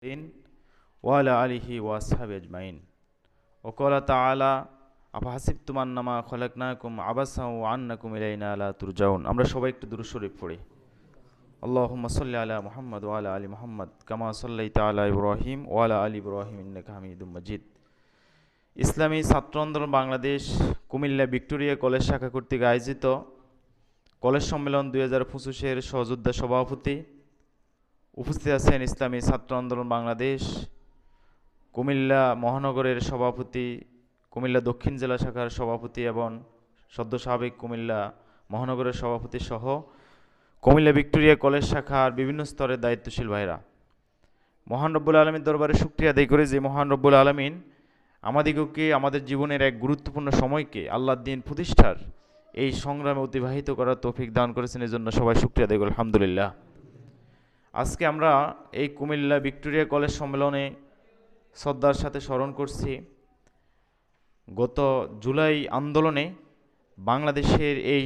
محمد وعلى آله وأصحابه أجمعين وقال تعالى أفحسبتم أنما خلقناكم عبثا وأنكم إلينا لا ترجعون আমরা সবাই একটু দুরূদ শরীফ পড়ি اللهم صل على محمد وعلى آل محمد كما صليت على إبراهيم وعلى آل إبراهيم إنك حميد مجيد ইসলামী ছাত্র আন্দোলন বাংলাদেশ কুমিল্লা ভিক্টোরিয়া কলেজ শাখা কর্তৃক আয়োজিত কলেজ সম্মেলন 2025 এর সহযোদ্ধা সভাপতি উপস্থিত আছেন ইসলামী ছাত্র আন্দোলন বাংলাদেশ কুমিল্লা মহানগরের সভাপতি কুমিল্লা দক্ষিণ জেলা শাখার সভাপতি এবং সদ্য সাবেক কুমিল্লা মহানগরের সভাপতি সহ কুমিল্লা ভিক্টোরিয়া কলেজ শাখার বিভিন্ন স্তরের দায়িত্বশীল ভাইরা মহান রব্বুল আলামিনের দরবারে শুকরিয়া আদায় করে যে মহান রব্বুল আলামিন আমাদিগকে আমাদের জীবনের এক গুরুত্বপূর্ণ সময়কে আল্লাহর দ্বীন প্রতিষ্ঠার এই সংগ্রামে অতিবাহিত করার তৌফিক দান করেছেন এজন্য সবাই শুকরিয়া আদায় করি আলহামদুলিল্লাহ। আজকে আমরা এই কুমিল্লা ভিক্টোরিয়া কলেজ সম্মেলনে শ্রদ্ধার সাথে স্মরণ করছি গত জুলাই আন্দোলনে বাংলাদেশের এই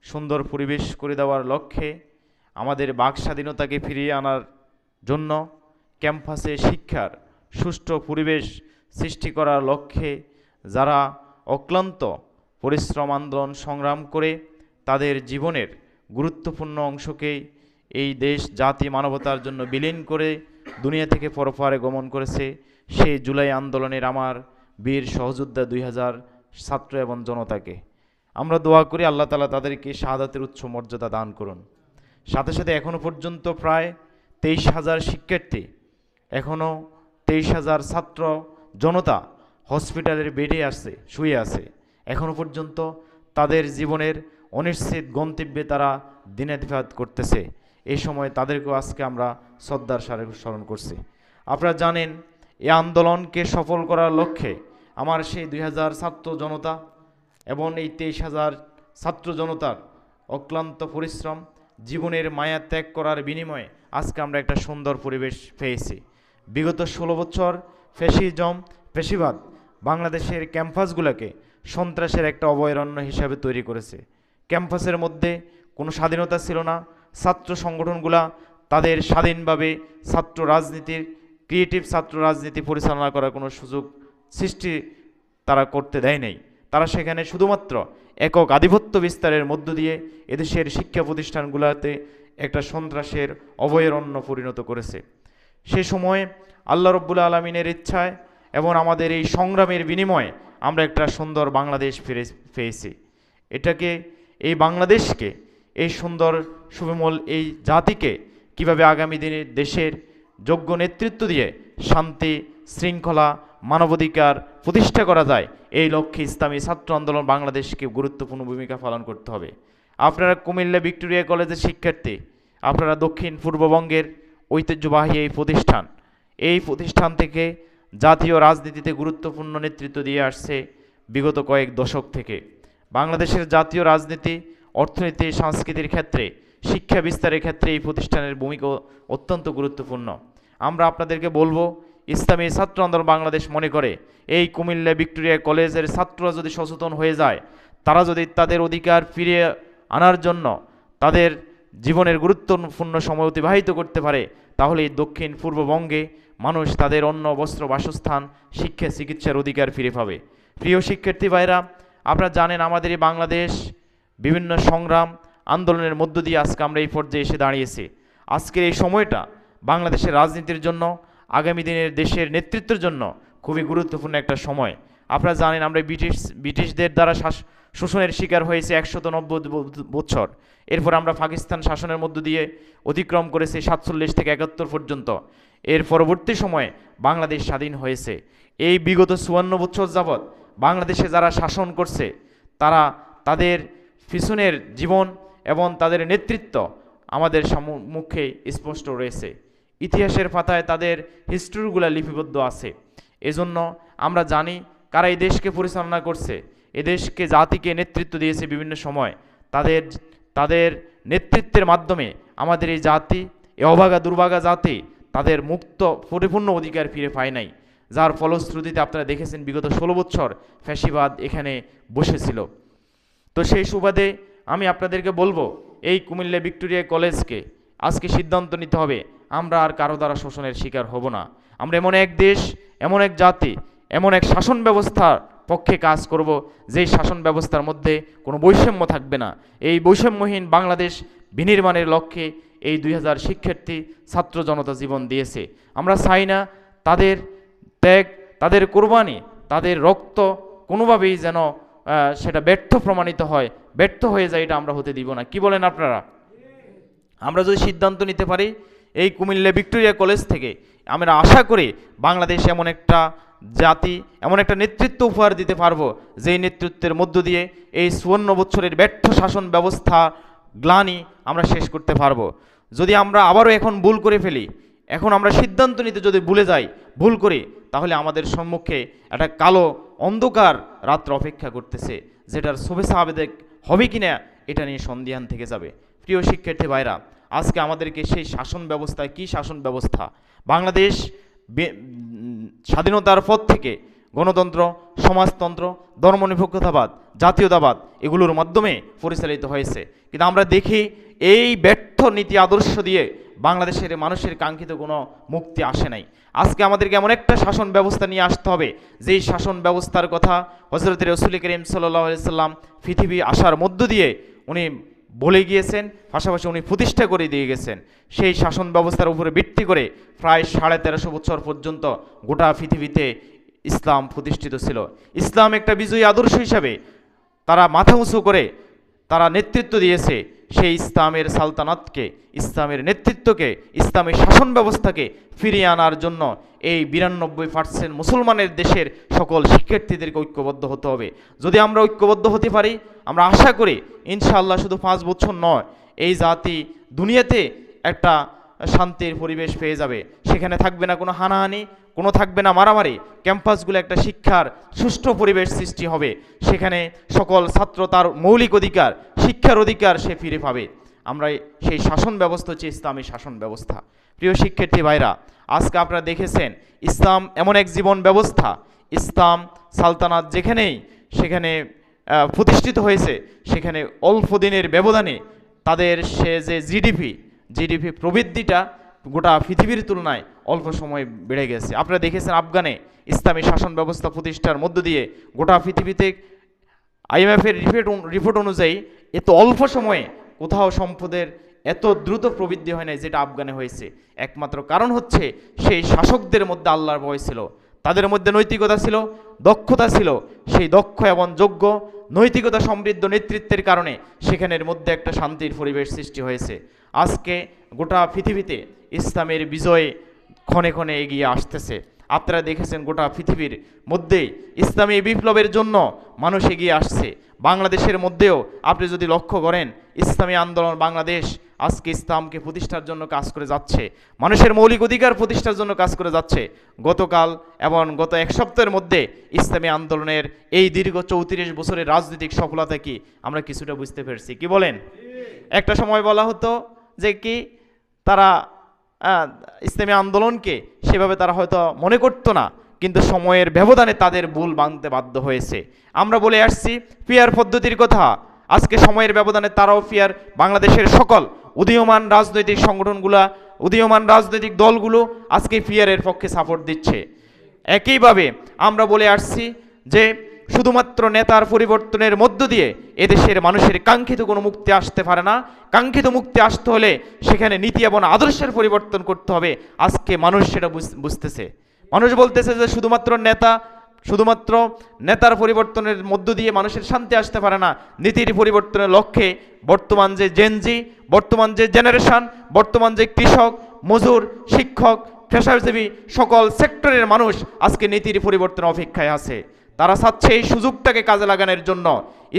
সুন্দর পরিবেশ করে দেওয়ার লক্ষ্যে আমাদের বাক স্বাধীনতাকে ফিরিয়ে আনার জন্য ক্যাম্পাসে শিক্ষার সুষ্ঠু পরিবেশ সৃষ্টি করার লক্ষ্যে যারা অক্লান্ত পরিশ্রম আন্দোলন সংগ্রাম করে তাদের জীবনের গুরুত্বপূর্ণ অংশকেই এই দেশ জাতি মানবতার জন্য বিলীন করে দুনিয়া থেকে পরপারে গমন করেছে সেই জুলাই আন্দোলনের আমার বীর সহযোদ্ধা 2000 ছাত্র এবং জনতাকে আমরা দোয়া করি আল্লাহ তাআলা তাদেরকে শাহাদাতের উচ্চ মর্যাদা দান করুন। সাথে সাথে এখনও পর্যন্ত প্রায় 23,000 শিক্ষার্থী এখনও 23,000 ছাত্র জনতা হসপিটালের বেডে আছে শুয়ে আছে এখনও পর্যন্ত তাদের জীবনের অনিশ্চিত গন্তব্যে তারা দিনাতিপাত করতেছে। এই সময় তাদেরকেও আজকে আমরা শ্রদ্ধার সাথে স্মরণ করছি। আপনারা জানেন এই আন্দোলনকে সফল করার লক্ষ্যে আমার সেই 2000 ছাত্র জনতা এবং এই 23,000 ছাত্র জনতার অক্লান্ত পরিশ্রম জীবনের মায়া ত্যাগ করার বিনিময়ে আজকে আমরা একটা সুন্দর পরিবেশ পেয়েছি। বিগত 16 বছর ফ্যাসিবাদ বাংলাদেশের ক্যাম্পাসগুলোকে সন্ত্রাসের একটা অভয়ারণ্য হিসাবে তৈরি করেছে। ক্যাম্পাসের মধ্যে কোনো স্বাধীনতা ছিল না। ছাত্র সংগঠনগুলা তাদের স্বাধীনভাবে ছাত্র রাজনীতির ক্রিয়েটিভ ছাত্র রাজনীতি পরিচালনা করার কোনো সুযোগ সৃষ্টি তারা করতে দেয় নাই। তারা সেখানে শুধুমাত্র একক আধিপত্য বিস্তারের মধ্য দিয়ে এদেশের শিক্ষা প্রতিষ্ঠানগুলোতে একটা সন্ত্রাসের অভয়ারণ্য পরিণত করেছে। সে সময় আল্লাহ রব্বুল আলমিনের ইচ্ছায় এবং আমাদের এই সংগ্রামের বিনিময়ে আমরা একটা সুন্দর বাংলাদেশ ফিরে পেয়েছি। এটাকে এই বাংলাদেশকে এই সুন্দর সুবিমল এই জাতিকে কিভাবে আগামী দিনে দেশের যোগ্য নেতৃত্ব দিয়ে শান্তি শৃঙ্খলা মানবাধিকার প্রতিষ্ঠা করা যায় এই লক্ষ্যে ইসলামী ছাত্র আন্দোলন বাংলাদেশকে গুরুত্বপূর্ণ ভূমিকা পালন করতে হবে। আপনারা কুমিল্লা ভিক্টোরিয়া কলেজের শিক্ষার্থী, আপনারা দক্ষিণ পূর্ববঙ্গের ঐতিহ্যবাহী এই প্রতিষ্ঠান থেকে জাতীয় রাজনীতিতে গুরুত্বপূর্ণ নেতৃত্ব দিয়ে আসছে বিগত কয়েক দশক থেকে। বাংলাদেশের জাতীয় রাজনীতি অর্থনীতি সংস্কৃতির ক্ষেত্রে শিক্ষা বিস্তারের ক্ষেত্রে এই প্রতিষ্ঠানের ভূমিকা অত্যন্ত গুরুত্বপূর্ণ। আমরা আপনাদেরকে বলবো ইসলামী ছাত্র আন্দোলন বাংলাদেশ মনে করে এই কুমিল্লা ভিক্টোরিয়া কলেজের ছাত্ররা যদি সচেতন হয়ে যায়, তারা যদি তাদের অধিকার ফিরিয়ে আনার জন্য তাদের জীবনের গুরুত্বপূর্ণ সময় অতিবাহিত করতে পারে, তাহলে দক্ষিণ পূর্ববঙ্গে মানুষ তাদের অন্ন বস্ত্র বাসস্থান শিক্ষা চিকিৎসার অধিকার ফিরে পাবে। প্রিয় শিক্ষার্থী ভাইরা, আপনারা জানেন আমাদের এই বাংলাদেশ বিভিন্ন সংগ্রাম আন্দোলনের মধ্য দিয়ে আজকে আমরা এই পর্যায়ে এসে দাঁড়িয়েছি। আজকের এই সময়টা বাংলাদেশের রাজনীতির জন্য আগামী দিনের দেশের নেতৃত্বের জন্য খুবই গুরুত্বপূর্ণ একটা সময়। আপনারা জানেন আমরা ব্রিটিশদের দ্বারা শোষণের শিকার হয়েছে 190 বছর। এরপর আমরা পাকিস্তান শাসনের মধ্য দিয়ে অতিক্রম করেছি 47 থেকে 71 পর্যন্ত। এর পরবর্তী সময়ে বাংলাদেশ স্বাধীন হয়েছে। এই বিগত 54 বছর যাবৎ বাংলাদেশে যারা শাসন করছে তারা তাদের পিছনের জীবন এবং তাদের নেতৃত্ব আমাদের সম্মুখে স্পষ্ট রয়েছে। ইতিহাসের পাতায় তাদের হিস্ট্রিগুলো লিপিবদ্ধ আছে। এজন্য আমরা জানি কারা এই দেশকে পরিচালনা করছে, এদেশকে জাতিকে নেতৃত্ব দিয়েছে বিভিন্ন সময়। তাদের নেতৃত্বের মাধ্যমে আমাদের এই জাতি এই অভাগা দুর্ভাগা জাতি তাদের মুক্ত পরিপূর্ণ অধিকার ফিরে পায় নাই, যার ফলশ্রুতিতে আপনারা দেখেছেন বিগত 16 বছর ফ্যাসিবাদ এখানে বসেছিল। তো সেই সুবাদে আমি আপনাদেরকে বলবো এই কুমিল্লা ভিক্টোরিয়া কলেজকে আজকে সিদ্ধান্ত নিতে হবে আমরা আর কারো দ্বারা শোষণের শিকার হব না। আমরা এমন এক দেশ, এমন এক জাতি, এমন এক শাসন ব্যবস্থার পক্ষে কাজ করব, যেই শাসন ব্যবস্থার মধ্যে কোনো বৈষম্য থাকবে না। এই বৈষম্যহীন বাংলাদেশ বিনির্মাণের লক্ষ্যে এই 2000 শিক্ষার্থী ছাত্র জনতা জীবন দিয়েছে। আমরা চাই না তাদের ত্যাগ, তাদের কোরবানি, তাদের রক্ত কোনোভাবেই যেন সেটা ব্যর্থ প্রমাণিত হয়, ব্যর্থ হয়ে যায়, এটা আমরা হতে দিব না। কি বলেন আপনারা? আমরা যদি সিদ্ধান্ত নিতে পারি এই কুমিল্লা ভিক্টোরিয়া কলেজ থেকে, আমরা আশা করি বাংলাদেশ এমন একটা জাতি, এমন একটা নেতৃত্ব উপহার দিতে পারবো, যেই নেতৃত্বের মধ্য দিয়ে এই 54 বছরের ব্যর্থ শাসন ব্যবস্থা গ্লানি আমরা শেষ করতে পারবো। যদি আমরা আবারও এখন ভুল করে ফেলি, এখন আমরা সিদ্ধান্ত নিতে যদি ভুলে যাই, ভুল করি, তাহলে আমাদের সম্মুখে একটা কালো অন্ধকার রাত্র অপেক্ষা করতেছে, যেটার শুভেচ্ছা আবেদক হবে কিনা এটা নিয়ে সন্দিহান থেকে যাবে। প্রিয় শিক্ষার্থী ভাইরা, আজকে আমাদেরকে সেই শাসন ব্যবস্থায়, কি শাসন ব্যবস্থা, বাংলাদেশ স্বাধীনতার পর থেকে গণতন্ত্র, সমাজতন্ত্র, ধর্মনিরপেক্ষতাবাদ, জাতীয়তাবাদ এগুলোর মাধ্যমে পরিচালিত হয়েছে। কিন্তু আমরা দেখি এই ব্যর্থ নীতি আদর্শ দিয়ে বাংলাদেশের মানুষের কাঙ্ক্ষিত কোনো মুক্তি আসে নাই। আজকে আমাদেরকে এমন একটা শাসন ব্যবস্থা নিয়ে আসতে হবে, যেই শাসন ব্যবস্থার কথা হযরত রাসূল করিম সাল্লাল্লাহু আলাইহি সাল্লাম পৃথিবী আসার মধ্য দিয়ে উনি বলে গিয়েছেন, পাশাপাশি উনি প্রতিষ্ঠা করে দিয়ে গেছেন। সেই শাসন ব্যবস্থার উপরে ভিত্তি করে প্রায় 1350 বছর পর্যন্ত গোটা পৃথিবীতে ইসলাম প্রতিষ্ঠিত ছিল। ইসলাম একটা বিজয়ী আদর্শ হিসাবে তারা মাথা উঁচু করে তারা নেতৃত্ব দিয়েছে। সেই ইসলামের সালতানাতকে, ইসলামের নেতৃত্বকে, ইসলামের শাসন ব্যবস্থাকে ফিরিয়ে আনার জন্য এই 92% মুসলমানের দেশের সকল শিক্ষার্থীদেরকে ঐক্যবদ্ধ হতে হবে। যদি আমরা ঐক্যবদ্ধ হতে পারি, আমরা আশা করি ইনশাআল্লাহ শুধু 5 বছর নয়, এই জাতি দুনিয়াতে একটা শান্তির পরিবেশ পেয়ে যাবে। সেখানে থাকবে না কোনো হানাহানি, কোনো থাকবে না মারামারি। ক্যাম্পাসগুলো একটা শিক্ষার সুষ্ঠু পরিবেশ সৃষ্টি হবে। সেখানে সকল ছাত্র তার মৌলিক অধিকার, শিক্ষার অধিকার সে ফিরে পাবে। আমরা সেই শাসন ব্যবস্থা হচ্ছে ইসলামী শাসন ব্যবস্থা। প্রিয় শিক্ষার্থী ভাইরা, আজকে আপনারা দেখেছেন ইসলাম এমন এক জীবন ব্যবস্থা, ইসলাম সালতানাত যেখানেই সেখানে প্রতিষ্ঠিত হয়েছে, সেখানে অল্প দিনের ব্যবধানে তাদের সে যে জিডিপি প্রবৃদ্ধিটা গোটা পৃথিবীর তুলনায় অল্প সময় বেড়ে গেছে। আপনারা দেখেছেন আফগানে ইসলামী শাসন ব্যবস্থা প্রতিষ্ঠার মধ্য দিয়ে গোটা পৃথিবীতে IMF-এর রিপোর্ট অনুযায়ী এত অল্প সময়ে কোথাও সম্পদের এত দ্রুত প্রবৃদ্ধি হয় নাই যেটা আফগানে হয়েছে। একমাত্র কারণ হচ্ছে সেই শাসকদের মধ্যে আল্লাহর ভয় ছিল, তাদের মধ্যে নৈতিকতা ছিল, দক্ষতা ছিল। সেই দক্ষ এবং যোগ্য নৈতিকতা সমৃদ্ধ নেতৃত্বের কারণে সেখানের মধ্যে একটা শান্তির পরিবেশ সৃষ্টি হয়েছে। আজকে গোটা পৃথিবীতে ইসলামের বিজয়ে ক্ষণে ক্ষণে এগিয়ে আসতেছে। আপনারা দেখেছেন গোটা পৃথিবীর মধ্যেই ইসলামী বিপ্লবের জন্য মানুষ এগিয়ে আসছে। বাংলাদেশের মধ্যেও আপনি যদি লক্ষ্য করেন, ইসলামী আন্দোলন বাংলাদেশ আজকে ইসলামকে প্রতিষ্ঠার জন্য কাজ করে যাচ্ছে, মানুষের মৌলিক অধিকার প্রতিষ্ঠার জন্য কাজ করে যাচ্ছে। গতকাল এবং গত এক সপ্তাহের মধ্যে ইসলামী আন্দোলনের এই দীর্ঘ 34 বছরের রাজনৈতিক সফলতা কি আমরা কিছুটা বুঝতে পেরেছি। কি বলেন? একটা সময় বলা হতো যে কি তারা ইসলামী আন্দোলনকে সেভাবে তারা হয়তো মনে করতো না, কিন্তু সময়ের ব্যবধানে তাদের ভুল ভাঙতে বাধ্য হয়েছে। আমরা বলে আসছি পিয়ার পদ্ধতির কথা, আজকে সময়ের ব্যবধানে তারাও পিয়ার, বাংলাদেশের সকল উদীয়মান রাজনৈতিক সংগঠনগুলা, উদীয়মান রাজনৈতিক দলগুলো আজকে পিয়ারের পক্ষে সাপোর্ট দিচ্ছে। একইভাবে আমরা বলে আসছি যে শুধুমাত্র নেতার পরিবর্তনের মধ্য দিয়ে এদেশের মানুষের কাঙ্ক্ষিত কোনো মুক্তি আসতে পারে না। কাঙ্ক্ষিত মুক্তি আসতে হলে সেখানে নীতি এবং আদর্শের পরিবর্তন করতে হবে। আজকে মানুষ সেটা বুঝতেছে। মানুষ বলতেছে যে শুধুমাত্র নেতার পরিবর্তনের মধ্য দিয়ে মানুষের শান্তি আসতে পারে না, নীতির পরিবর্তনের লক্ষ্যে বর্তমান যে জেনজি, বর্তমান যে জেনারেশন, বর্তমান যে কৃষক, মজুর, শিক্ষক, পেশাজীবী সকল সেক্টরের মানুষ আজকে নীতির পরিবর্তনের অপেক্ষায় আছে। তারা চাচ্ছে এই সুযোগটাকে কাজে লাগানোর জন্য,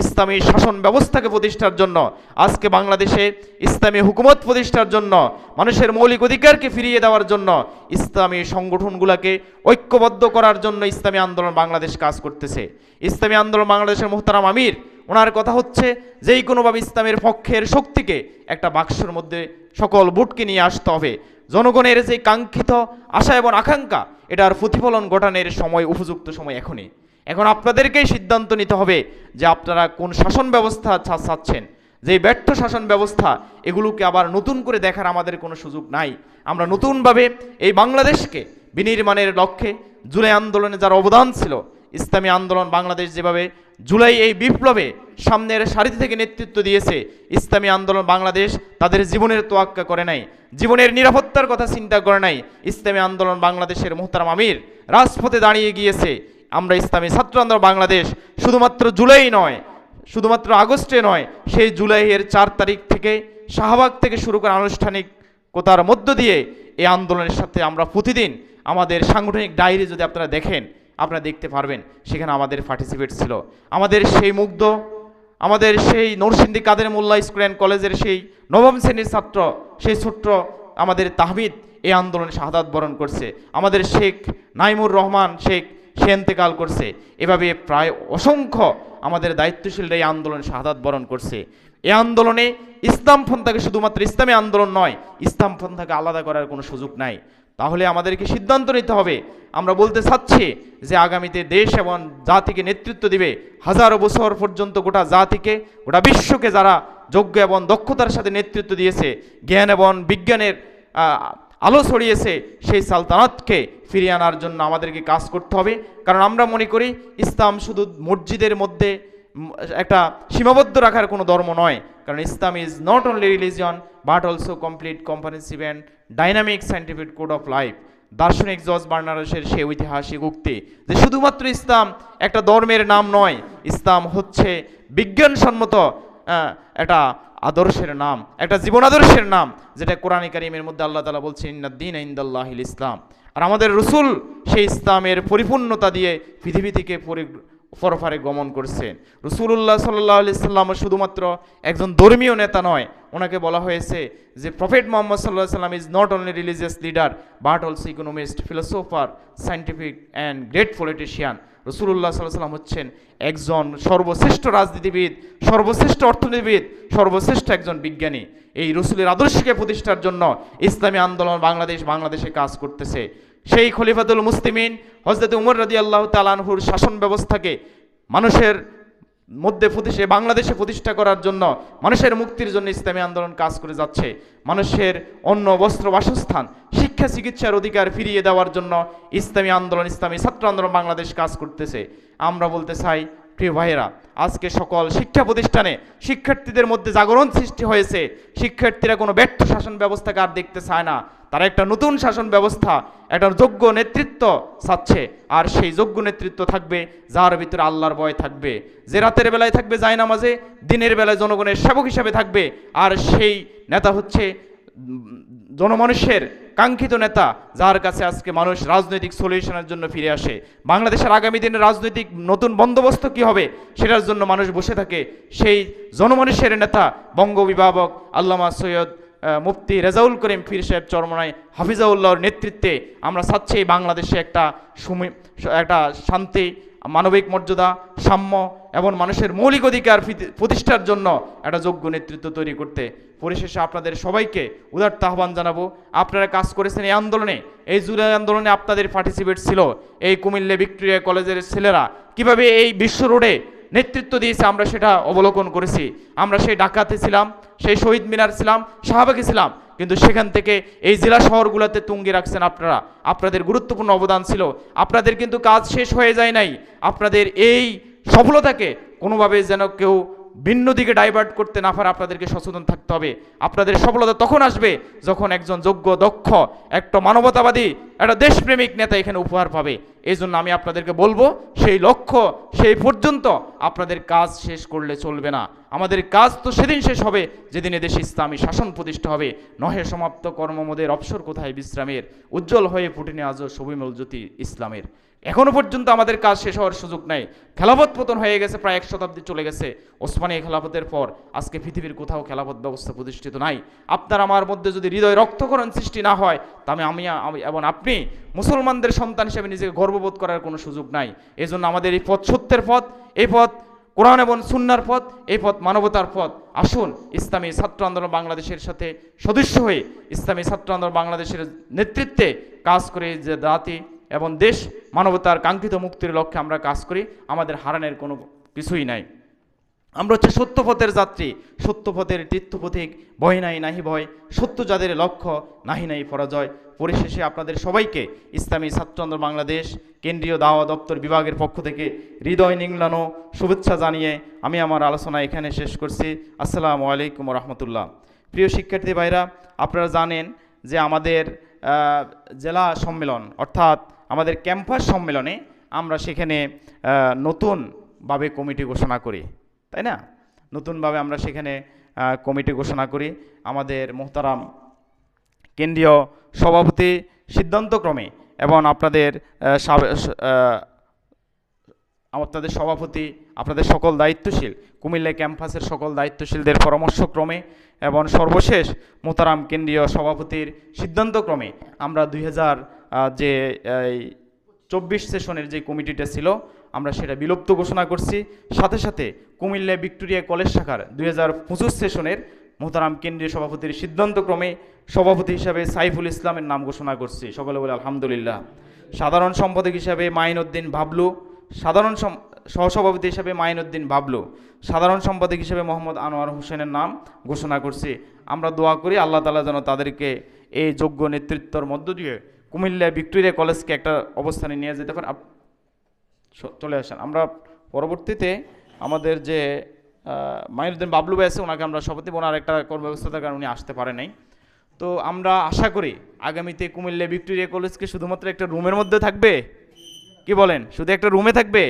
ইসলামী শাসন ব্যবস্থাকে প্রতিষ্ঠার জন্য, আজকে বাংলাদেশে ইসলামী হুকুমত প্রতিষ্ঠার জন্য, মানুষের মৌলিক অধিকারকে ফিরিয়ে দেওয়ার জন্য, ইসলামী সংগঠনগুলোকে ঐক্যবদ্ধ করার জন্য ইসলামী আন্দোলন বাংলাদেশ কাজ করতেছে। ইসলামী আন্দোলন বাংলাদেশের মুহতারাম আমির, ওনার কথা হচ্ছে যেই কোনোভাবে ইসলামের পক্ষের শক্তিকে একটা বাক্সের মধ্যে সকল ভোটকে নিয়ে আসতে হবে। জনগণের যে কাঙ্ক্ষিত আশা এবং আকাঙ্ক্ষা, এটার প্রতিফলন ঘটানোর সময়, উপযুক্ত সময় এখনই। এখন আপনাদেরকেই সিদ্ধান্ত নিতে হবে যে আপনারা কোন শাসন ব্যবস্থা চাচ্ছেন, যে ব্যর্থ শাসন ব্যবস্থা, এগুলোকে আবার নতুন করে দেখার আমাদের কোনো সুযোগ নাই। আমরা নতুনভাবে এই বাংলাদেশকে বিনির্মাণের লক্ষ্যে জুলাই আন্দোলনে যার অবদান ছিল, ইসলামী আন্দোলন বাংলাদেশ যেভাবে জুলাই এই বিপ্লবে সামনের সারিতে থেকে নেতৃত্ব দিয়েছে, ইসলামী আন্দোলন বাংলাদেশ তাদের জীবনের তোয়াক্কা করে নাই, জীবনের নিরাপত্তার কথা চিন্তা করে নাই। ইসলামী আন্দোলন বাংলাদেশের মোহতারাম আমির রাজপথে দাঁড়িয়ে গিয়েছে। আমরা ইসলামী ছাত্র আন্দোলন বাংলাদেশ শুধুমাত্র জুলাই নয়, শুধুমাত্র আগস্টে নয়, সেই জুলাইয়ের 4 তারিখ থেকে শাহবাগ থেকে শুরু করে আনুষ্ঠানিকতার মধ্য দিয়ে এই আন্দোলনের সাথে আমরা প্রতিদিন আমাদের সাংগঠনিক ডায়েরি যদি আপনারা দেখেন, আপনারা দেখতে পারবেন সেখানে আমাদের পার্টিসিপেট ছিল। আমাদের সেই মুগ্ধ, আমাদের সেই নরসিংদী কাদের মোল্লা স্কুল অ্যান্ড কলেজের সেই নবম শ্রেণীর ছাত্র, সেই ছোট্ট আমাদের তাহমিদ এই আন্দোলনে শাহাদাত বরণ করছে। আমাদের শেখ নাইমুর রহমান শেখ সে ইন্তেকাল করছে। এভাবে প্রায় অসংখ্য আমাদের দায়িত্বশীলরা এই আন্দোলনে শাহাদাত বরণ করছে। এই আন্দোলনে ইসলাম পন্থাকে শুধুমাত্র ইসলামী আন্দোলন নয়, ইসলাম পন্থাকে আলাদা করার কোনো সুযোগ নাই। তাহলে আমাদেরকে সিদ্ধান্ত নিতে হবে। আমরা বলতে চাচ্ছি যে আগামীতে দেশ এবং জাতিকে নেতৃত্ব দিবে, হাজারো বছর পর্যন্ত গোটা জাতিকে, গোটা বিশ্বকে যারা যোগ্য এবং দক্ষতার সাথে নেতৃত্ব দিয়েছে, জ্ঞান এবং বিজ্ঞানের আলো ছড়িয়েছে, সেই সালতানাতকে ফিরিয়ে আনার জন্য আমাদেরকে কাজ করতে হবে। কারণ আমরা মনে করি ইসলাম শুধু মসজিদের মধ্যে একটা সীমাবদ্ধ রাখার কোনো ধর্ম নয়। কারণ Islam is not only religion but also complete comprehensive and dynamic scientific code of life. দার্শনিক জর্জ বার্নারসের সেই ঐতিহাসিক উক্তি যে শুধুমাত্র ইসলাম একটা ধর্মের নাম নয়, ইসলাম হচ্ছে বিজ্ঞানসম্মত একটা আদর্শের নাম, একটা জীবন আদর্শের নাম, যেটা কোরআনে কারীমের মধ্যে আল্লাহ তাআলা বলছেন ইন্নাদ-দীন ইনদাল্লাহিল ইসলাম। আর আমাদের রাসূল সেই ইসলামের পরিপূর্ণতা দিয়ে পৃথিবী থেকে ফরফারে গমন করছেন। রাসূলুল্লাহ সাল্লাল্লাহু আলাইহি সাল্লাম শুধুমাত্র একজন ধর্মীয় নেতা নয়, ওনাকে বলা হয়েছে যে প্রফেট মুহাম্মদ সাল্লাল্লাহু আলাইহি সাল্লাম is not only religious leader but also economist, philosopher, scientific and great politician. রাসূলুল্লাহ সাল্লাল্লাহু আলাইহি সাল্লাম হচ্ছেন একজন সর্বশ্রেষ্ঠ রাজনীতিবিদ, সর্বশ্রেষ্ঠ অর্থনীতিবিদ, সর্বশ্রেষ্ঠ একজন বিজ্ঞানী। এই রাসূলের আদর্শকে প্রতিষ্ঠার জন্য ইসলামী আন্দোলন বাংলাদেশে কাজ করতেছে। সেই খলিফাতুল মুসলিমিন হযরত উমর রাদিয়াল্লাহু তাআলা আনহুর শাসন ব্যবস্থাকে মানুষের মধ্যে বাংলাদেশে প্রতিষ্ঠা করার জন্য, মানুষের মুক্তির জন্য ইসলামী আন্দোলন কাজ করে যাচ্ছে। মানুষের অন্ন, বস্ত্র, বাসস্থান, শিক্ষা, চিকিৎসার অধিকার ফিরিয়ে দেওয়ার জন্য ইসলামী আন্দোলন, ইসলামী ছাত্র আন্দোলন বাংলাদেশ কাজ করতেছে। আমরা বলতে চাই প্রিয় ভাইয়েরা, আজকে সকল শিক্ষা প্রতিষ্ঠানে শিক্ষার্থীদের মধ্যে জাগরণ সৃষ্টি হয়েছে। শিক্ষার্থীরা কোনো ব্যর্থ শাসন ব্যবস্থাকে আর দেখতে চায় না, তারা একটা নতুন শাসন ব্যবস্থা, একটা যোগ্য নেতৃত্ব চাচ্ছে। আর সেই যোগ্য নেতৃত্ব থাকবে যার ভিতরে আল্লাহর ভয় থাকবে, যে রাতের বেলায় থাকবে জায়নামাজে, দিনের বেলায় জনগণের সেবক হিসাবে থাকবে। আর সেই নেতা হচ্ছে জনমানুষের কাঙ্ক্ষিত নেতা, যার কাছে আজকে মানুষ রাজনৈতিক সলিউশনের জন্য ফিরে আসে। বাংলাদেশের আগামী দিনের রাজনৈতিক নতুন বন্দোবস্ত কি হবে সেটার জন্য মানুষ বসে থাকে। সেই জনমানুষের নেতা বঙ্গবিভাবক আল্লামা সৈয়দ মুফতি রেজাউল করিম পীর সাহেব চরমনাই হাফিজাউল্লাহর নেতৃত্বে আমরা চাচ্ছি বাংলাদেশে একটা শান্তি, মানবিক মর্যাদা, সাম্য এবং মানুষের মৌলিক অধিকার প্রতিষ্ঠার জন্য একটা যোগ্য নেতৃত্ব তৈরি করতে। পরিশেষে আপনাদের সবাইকে উদাত্ত আহ্বান জানাবো, আপনারা কাজ করেছেন এই আন্দোলনে, এই জুলাই আন্দোলনে আপনাদের পার্টিসিপেট ছিল। এই কুমিল্লা ভিক্টোরিয়া কলেজের ছেলেরা কিভাবে এই বিশ্ব রোডে নেতৃত্ব দিয়েছে আমরা সেটা অবলোকন করেছি। আমরা সেই ঢাকাতে ছিলাম, সেই শহীদ মিনার ছিলাম, শাহবাগে ছিলাম, কিন্তু সেখান থেকে এই জেলা শহরগুলোতে তুঙ্গে রাখছেন আপনারা। আপনাদের গুরুত্বপূর্ণ অবদান ছিল। আপনাদের কিন্তু কাজ শেষ হয়ে যায় নাই। আপনাদের এই সফলতাকে কোনোভাবে যেন কেউ ভিন্ন দিকে ডাইভার্ট করতে না পারে, আপনাদেরকে সচেতন থাকতে হবে। আপনাদের সফলতা তখন আসবে যখন একজন যোগ্য, দক্ষ, একটা মানবতাবাদী, একটা দেশপ্রেমিক নেতা এখানে উপহার পাবে। এই জন্য আমি আপনাদেরকে বলবো, সেই লক্ষ্য সেই পর্যন্ত আপনাদের কাজ শেষ করলে চলবে না। আমাদের কাজ তো সেদিন শেষ হবে যেদিন এদেশে ইসলামী শাসন প্রতিষ্ঠা হবে। নহে সমাপ্ত কর্মমোদের অবসর কোথায় বিশ্রামের, উজ্জ্বল হয়ে ফুটেনি আজও সবিমল জ্যোতি ইসলামের। এখনো পর্যন্ত আমাদের কাজ শেষ হওয়ার সুযোগ নাই। খেলাফত পতন হয়ে গেছে, প্রায় 1 শতাব্দী চলে গেছে। ওসমানী খেলাফতের পর আজকে পৃথিবীর কোথাও খেলাফত ব্যবস্থা প্রতিষ্ঠিত নাই। আপনার আমার মধ্যে যদি হৃদয় রক্তক্ষরণ সৃষ্টি না হয়, তাহলে আমি এবং আপনি মুসলমানদের সন্তান হিসেবে নিজেকে গর্ববোধ করার কোনো সুযোগ নাই। এই জন্য আমাদের এই পথ সত্যের পথ, এই পথ কোরআন এবং সুন্নাহর পথ, এই পথ মানবতার পথ। আসুন ইসলামী ছাত্র আন্দোলন বাংলাদেশের সাথে সদস্য হয়ে ইসলামী ছাত্র আন্দোলন বাংলাদেশের নেতৃত্বে কাজ করে যে জাতি এবং দেশ মানবতার কাঙ্ক্ষিত মুক্তির লক্ষ্যে আমরা কাজ করি। আমাদের হারানোর কোনো কিছুই নাই। আমরা হচ্ছে সত্য পথের যাত্রী, সত্য পথের তীর্থপথিক, ভয় নাই নাহি ভয়, সত্য যাদের লক্ষ্য নাহি নাই পরাজয়। পরিশেষে আপনাদের সবাইকে ইসলামী ছাত্র আন্দোলন বাংলাদেশ কেন্দ্রীয় দাওয়া দপ্তর বিভাগের পক্ষ থেকে হৃদয় নিংড়ানো শুভেচ্ছা জানিয়ে আমি আমার আলোচনা এখানে শেষ করছি। আসসালামু আলাইকুম রহমতুল্লাহ। প্রিয় শিক্ষার্থী ভাইরা, আপনারা জানেন যে আমাদের জেলা সম্মেলন অর্থাৎ আমাদের ক্যাম্পাস সম্মেলনে আমরা সেখানে নতুনভাবে কমিটি ঘোষণা করি, তাই না? নতুনভাবে আমরা সেখানে কমিটি ঘোষণা করি। আমাদের মোহতারাম কেন্দ্রীয় সভাপতি সিদ্ধান্তক্রমে এবং আপনাদের আপনাদের সভাপতি, আপনাদের সকল দায়িত্বশীল, কুমিল্লা ক্যাম্পাসের সকল দায়িত্বশীলদের পরামর্শক্রমে এবং সর্বশেষ মোহতারাম কেন্দ্রীয় সভাপতির সিদ্ধান্তক্রমে আমরা 2024 সেশনের যে কমিটিটা ছিল আমরা সেটা বিলুপ্ত ঘোষণা করছি। সাথে সাথে কুমিল্লা ভিক্টোরিয়া কলেজ শাখার 2025 সেশনের মোহতারাম কেন্দ্রীয় সভাপতির সিদ্ধান্তক্রমে সভাপতি হিসাবে সাইফুল ইসলামের নাম ঘোষণা করছি। সকলে বলে আলহামদুলিল্লাহ। সাধারণ সম্পাদক হিসাবে মাইনউদ্দিন বাবলু, সহসভাপতি হিসাবে মাইনউদ্দিন বাবলু, সাধারণ সম্পাদক হিসেবে মোহাম্মদ আনোয়ার হোসেনের নাম ঘোষণা করছি। আমরা দোয়া করি আল্লাহ তাআলা যেন তাদেরকে এই যোগ্য নেতৃত্বের মধ্য দিয়ে কুমিল্লা ভিক্টোরিয়া কলেজকে একটা অবস্থানে নিয়ে যেতে পারে। চলে আসেন। আমরা পরবর্তীতে আমাদের যে মাইনুদ্দিন বাবলু ভাই আছে ওনাকে আমরা সভাপতি, ওনার একটা কর্মব্যস্ততার কারণে উনি আসতে পারে নাই। তো আমরা আশা করি আগামীতে কুমিল্লা ভিক্টোরিয়া কলেজকে শুধুমাত্র একটা রুমের মধ্যে থাকবে, কি বলেন? শুধু একটা রুমে থাকবে?